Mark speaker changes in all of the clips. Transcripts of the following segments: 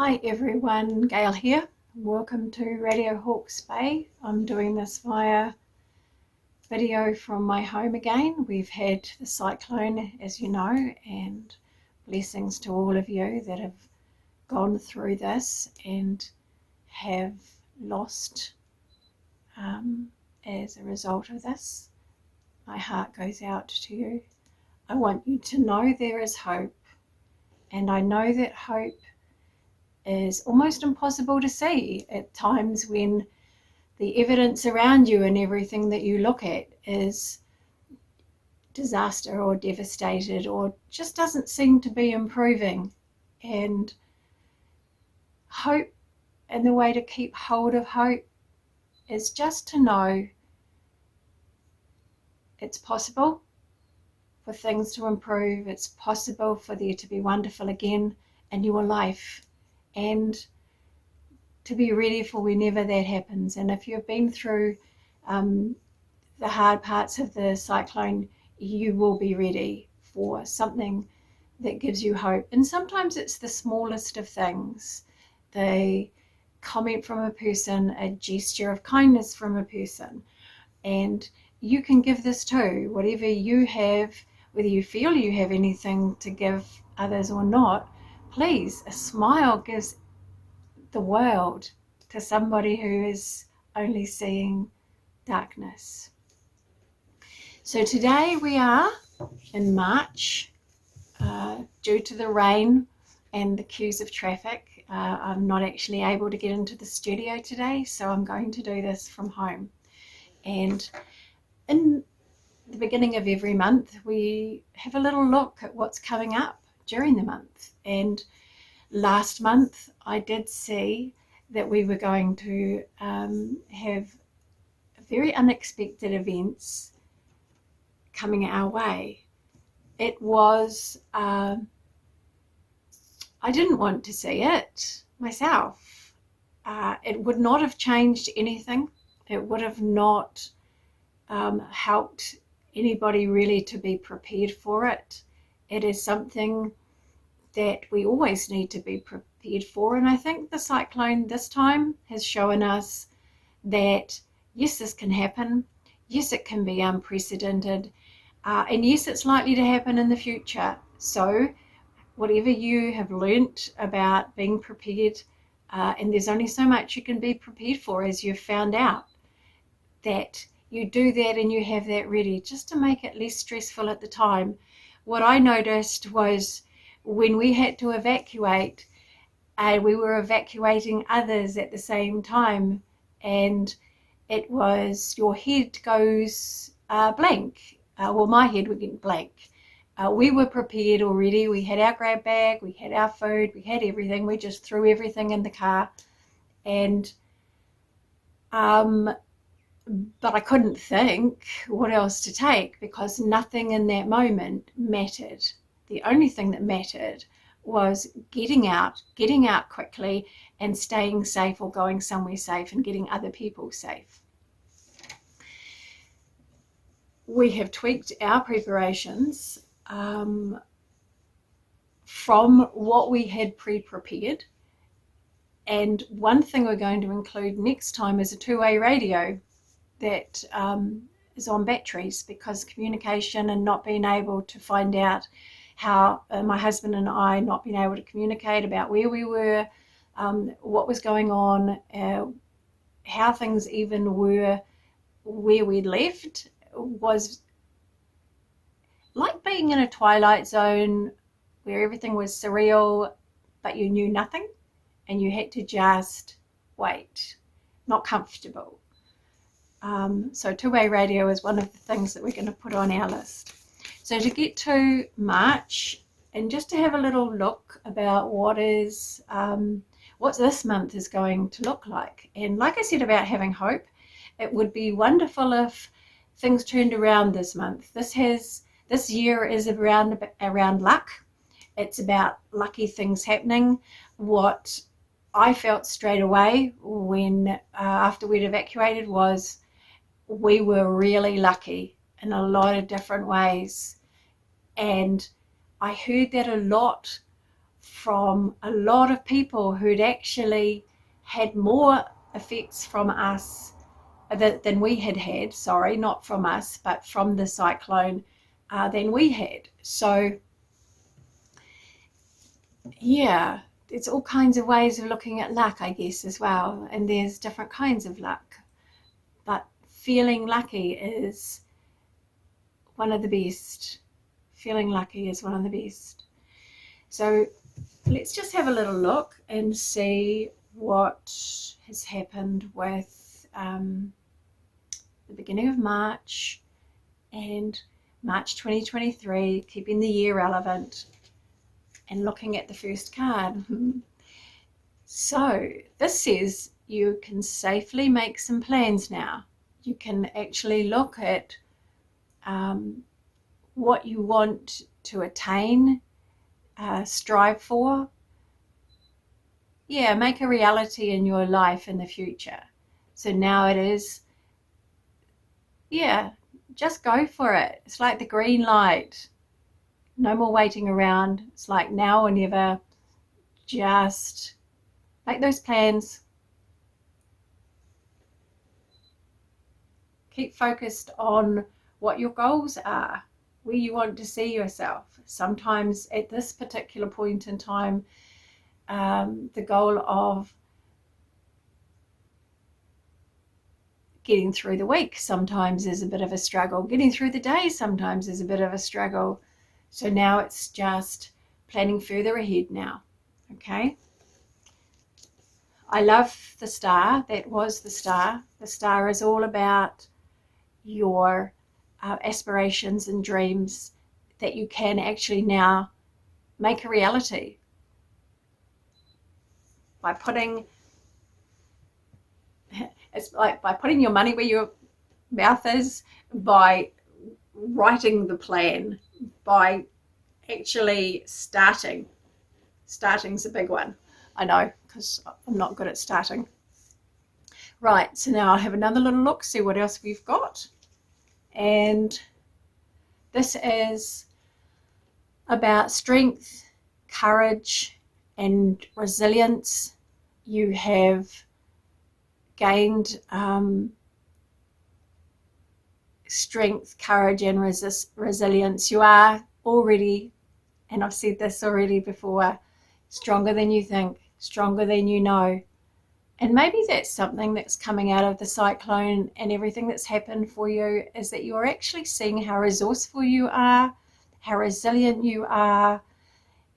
Speaker 1: Hi everyone, Gail here. Welcome to Radio Hawke's Bay. I'm doing this via video from my home again. We've had the cyclone, as you know, and blessings to all of you that have gone through this and have lost as a result of this. My heart goes out to you. I want you to know there is hope, and I know that hope is almost impossible to see at times when the evidence around you and everything that you look at is disaster or devastated or just doesn't seem to be improving. And hope, and the way to keep hold of hope, is just to know it's possible for things to improve. It's possible for there to be wonderful again in your life, and to be ready for whenever that happens. And if you've been through the hard parts of the cyclone, you will be ready for something that gives you hope. And sometimes it's the smallest of things, the comment from a person, a gesture of kindness from a person. And you can give this too, whatever you have, whether you feel you have anything to give others or not. Please, a smile gives the world to somebody who is only seeing darkness. So today we are in March. Due to the rain and the queues of traffic, I'm not actually able to get into the studio today, so I'm going to do this from home. And in the beginning of every month, we have a little look at what's coming up during the month. And last month I did see that we were going to have very unexpected events coming our way. It was, I didn't want to see it myself. It would not have changed anything. It would have not helped anybody really to be prepared for it. It is something that we always need to be prepared for, and I think the cyclone this time has shown us that yes, this can happen, yes, it can be unprecedented, and yes, it's likely to happen in the future. So whatever you have learnt about being prepared, and there's only so much you can be prepared for, as you've found out, that you do that and you have that ready just to make it less stressful at the time. What I noticed was when we had to evacuate, we were evacuating others at the same time, and it was, your head goes blank. Well, my head went blank. We were prepared already. We had our grab bag, we had our food, we had everything. We just threw everything in the car, and but I couldn't think what else to take, because nothing in that moment mattered. The only thing that mattered was getting out quickly and staying safe, or going somewhere safe and getting other people safe. We have tweaked our preparations from what we had pre-prepared. And one thing we're going to include next time is a two-way radio that is on batteries, because communication and not being able to find out how my husband and I not being able to communicate about where we were, what was going on, how things even were where we left, was like being in a twilight zone where everything was surreal, but you knew nothing and you had to just wait, not comfortable. So two-way radio is one of the things that we're going to put on our list. So to get to March, and just to have a little look about what this month is going to look like. And like I said about having hope, it would be wonderful if things turned around this month. This year is around luck. It's about lucky things happening. What I felt straight away when after we'd evacuated was we were really lucky in a lot of different ways. And I heard that a lot from a lot of people who'd actually had more effects from us than we had, sorry, not from us, but from the cyclone than we had. So yeah, it's all kinds of ways of looking at luck, I guess, as well. And there's different kinds of luck. But feeling lucky is one of the best. Feeling lucky is one of the best. So let's just have a little look and see what has happened with the beginning of March and March 2023, keeping the year relevant and looking at the first card. So this says you can safely make some plans now. You can actually look at what you want to attain, strive for. Yeah, make a reality in your life in the future. So now it is, yeah, just go for it. It's like the green light. No more waiting around. It's like now or never. Just make those plans. Keep focused on what your goals are, where you want to see yourself. Sometimes at this particular point in time, the goal of getting through the week sometimes is a bit of a struggle. Getting through the day sometimes is a bit of a struggle. So now it's just planning further ahead now. Okay. I love the star. That was the star. The star is all about your aspirations and dreams that you can actually now make a reality by putting, it's like by putting your money where your mouth is, by writing the plan, by actually starting. Starting's a big one, I know, because I'm not good at starting. Right, so now I'll have another little look, see what else we've got. And this is about strength, courage, and resilience. You have gained strength, courage, and resilience. You are already, and I've said this already before, stronger than you think, stronger than you know. And maybe that's something that's coming out of the cyclone and everything that's happened for you, is that you're actually seeing how resourceful you are, how resilient you are,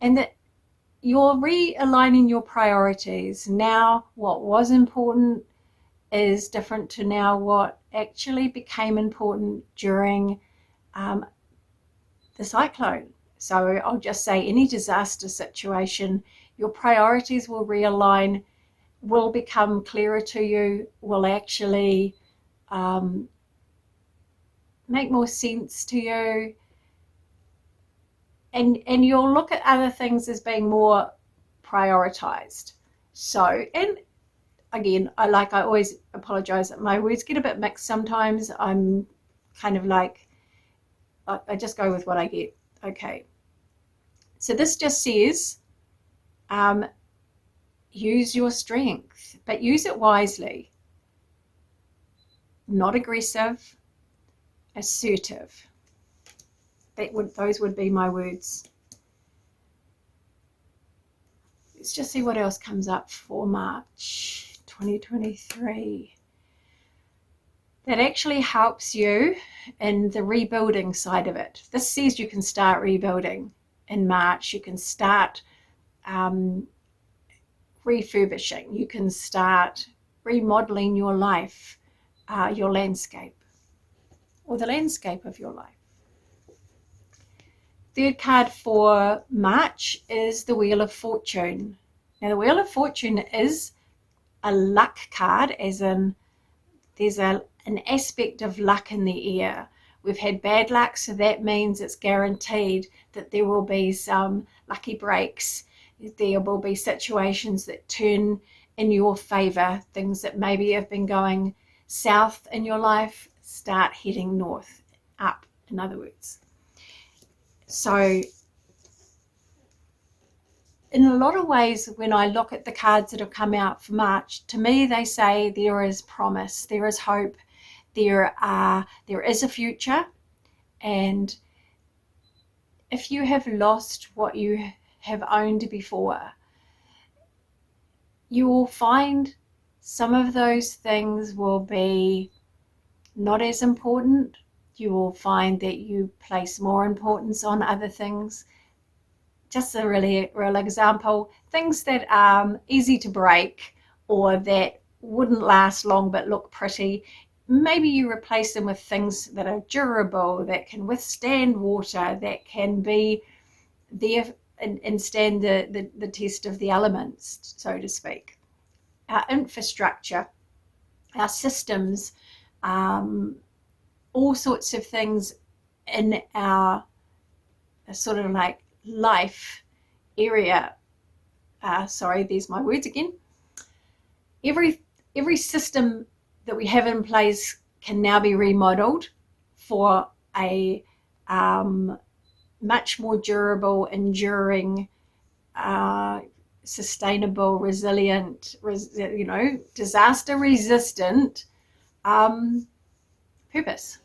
Speaker 1: and that you're realigning your priorities. Now what was important is different to now what actually became important during the cyclone. So I'll just say, any disaster situation, your priorities will realign, will become clearer to you, will actually make more sense to you, and you'll look at other things as being more prioritized. So, and again, I always apologize that my words get a bit mixed sometimes. I'm kind of like, I just go with what I get. Okay, so this just says use your strength, but use it wisely. Not aggressive, assertive. Those would be my words. Let's just see what else comes up for March 2023. That actually helps you in the rebuilding side of it. This says you can start rebuilding in March. You can start refurbishing. You can start remodeling your life, your landscape, or the landscape of your life. Third card for March is the Wheel of Fortune. Now the Wheel of Fortune is a luck card, as in there's an aspect of luck in the air. We've had bad luck, so that means it's guaranteed that there will be some lucky breaks. There will be situations that turn in your favor. Things that maybe have been going south in your life start heading north, up, in other words. So in a lot of ways, when I look at the cards that have come out for March, to me they say there is promise, there is hope, there is a future. And if you have lost what you have owned before, you will find some of those things will be not as important. You will find that you place more importance on other things. Just a really real example, things that are easy to break or that wouldn't last long but look pretty, maybe you replace them with things that are durable, that can withstand water, that can be there and stand the test of the elements, so to speak. Our infrastructure, our systems, all sorts of things in our sort of like life area. Sorry, there's my words again. Every system that we have in place can now be remodeled for a much more durable, enduring, sustainable, resilient, disaster resistant purpose.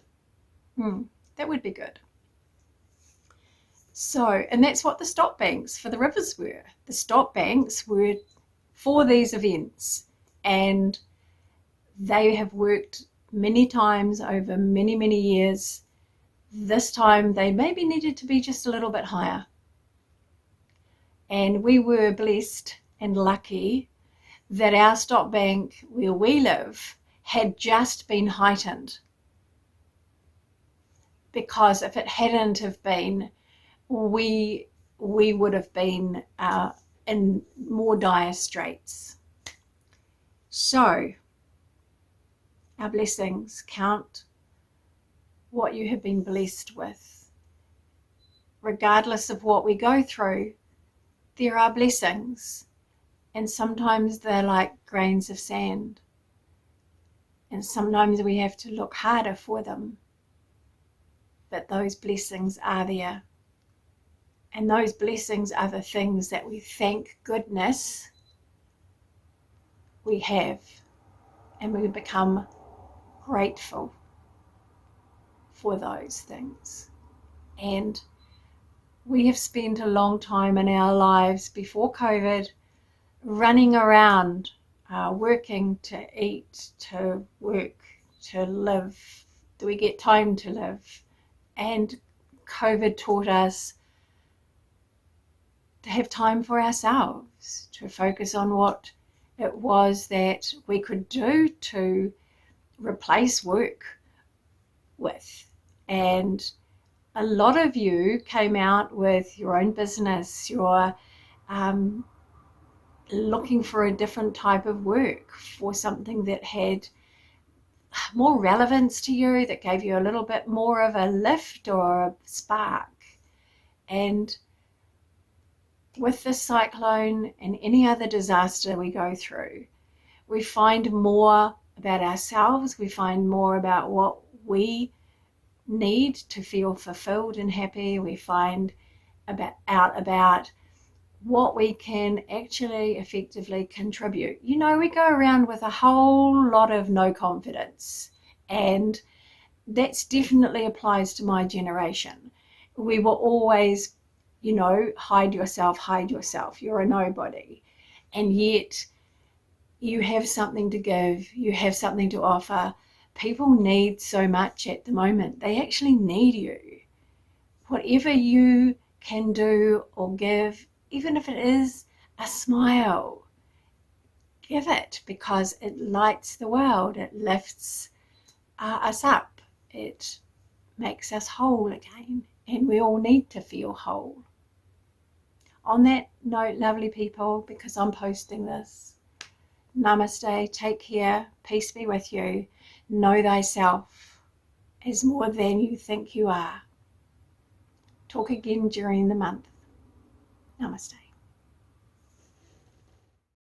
Speaker 1: That would be good. So, and that's what the stop banks for the rivers were. The stop banks were for these events, and they have worked many times over many, many years. This time they maybe needed to be just a little bit higher. And we were blessed and lucky that our stop bank where we live had just been heightened. Because if it hadn't have been, we would have been in more dire straits. So, our blessings, count what you have been blessed with. Regardless of what we go through, there are blessings, and sometimes they're like grains of sand, and sometimes we have to look harder for them, but those blessings are there. And those blessings are the things that we thank goodness we have, and we become grateful for those things. And we have spent a long time in our lives before COVID running around, working to eat, to work, to live. Do we get time to live? And COVID taught us to have time for ourselves, to focus on what it was that we could do to replace work with. And a lot of you came out with your own business, you're looking for a different type of work, for something that had more relevance to you, that gave you a little bit more of a lift or a spark. And with this cyclone and any other disaster we go through, we find more about ourselves, we find more about what we need to feel fulfilled and happy, we find out about what we can actually effectively contribute. You know, we go around with a whole lot of no confidence, and that's definitely applies to my generation. We were always, hide yourself, you're a nobody. And yet you have something to give, you have something to offer. People need so much at the moment. They actually need you. Whatever you can do or give, even if it is a smile, give it, because it lights the world, it lifts us up, it makes us whole again, and we all need to feel whole. On that note, lovely people, because I'm posting this, namaste, take care, peace be with you. Know thyself is more than you think you are. Talk again during the month. Namaste.